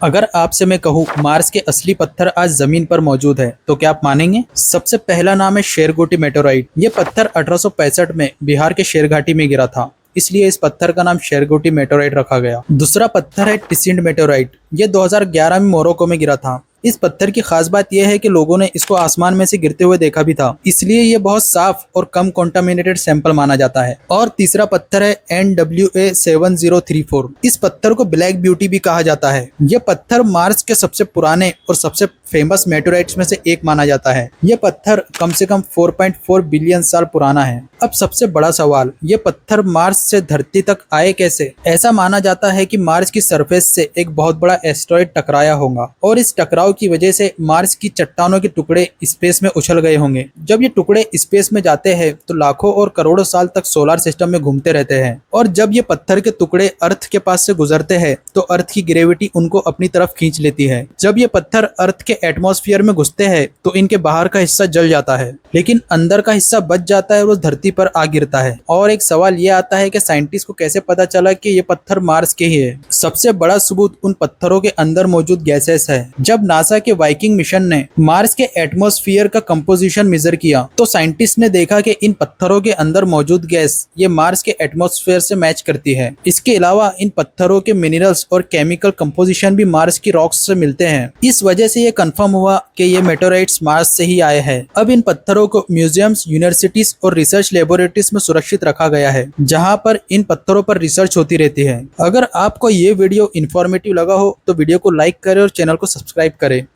अगर आपसे मैं कहूँ मार्स के असली पत्थर आज जमीन पर मौजूद है तो क्या आप मानेंगे? सबसे पहला नाम है शेरगुटी मेटोराइट। ये पत्थर 1865 में बिहार के शेरघाटी में गिरा था, इसलिए इस पत्थर का नाम शेरगुटी मेटोराइट रखा गया। दूसरा पत्थर है टिसिंड मेटोराइट। ये 2011 में मोरक्को में गिरा था। इस पत्थर की खास बात यह है कि लोगों ने इसको आसमान में से गिरते हुए देखा भी था, इसलिए ये बहुत साफ और कम कॉन्टामिनेटेड सैंपल माना जाता है। और तीसरा पत्थर है NWA 7034। इस पत्थर को ब्लैक ब्यूटी भी कहा जाता है। यह पत्थर मार्स के सबसे पुराने और सबसे फेमस मेटोराइट्स में से एक माना जाता है। यह पत्थर कम से कम 4.4 बिलियन साल पुराना है। अब सबसे बड़ा सवाल, ये पत्थर मार्स से धरती तक आए कैसे? ऐसा माना जाता है कि मार्स की सरफेस से एक बहुत बड़ा एस्टेरॉयड टकराया होगा और इस टकराव की वजह से मार्स की चट्टानों के टुकड़े स्पेस में उछल गए होंगे। जब ये टुकड़े स्पेस में जाते हैं तो लाखों और करोड़ों साल तक सोलर सिस्टम में घूमते रहते हैं, और जब ये पत्थर के टुकड़े अर्थ के पास से गुजरते हैं तो अर्थ की ग्रेविटी उनको अपनी तरफ खींच लेती है। जब ये पत्थर अर्थ के एटमॉस्फेयर में घुसते हैं तो इनके बाहर का हिस्सा जल जाता है, लेकिन अंदर का हिस्सा बच जाता है और वो धरती पर आ गिरता है। और एक सवाल ये आता है कि साइंटिस्ट को कैसे पता चला कि ये पत्थर मार्स के ही है? सबसे बड़ा सबूत उन पत्थरों के अंदर मौजूद गैसेस है। जब नासा के वाइकिंग मिशन ने मार्स के एटमॉस्फेयर का कंपोजिशन मेजर किया तो साइंटिस्ट ने देखा कि इन पत्थरों के अंदर मौजूद गैस ये मार्स के एटमॉस्फेयर से मैच करती है। इसके अलावा इन पत्थरों के मिनरल्स और केमिकल कंपोजिशन भी मार्स की रॉक्स से मिलते हैं। इस वजह से ये कंफर्म हुआ कि ये मेटोराइट्स मार्स से ही आए हैं। अब इन पत्थरों को म्यूजियम्स, यूनिवर्सिटीज और रिसर्च लेबोरेटरीज में सुरक्षित रखा गया है, जहां पर इन पत्थरों पर रिसर्च होती रहती है। अगर आपको ये वीडियो इंफॉर्मेटिव लगा हो तो वीडियो को लाइक करें और चैनल को सब्सक्राइब करें।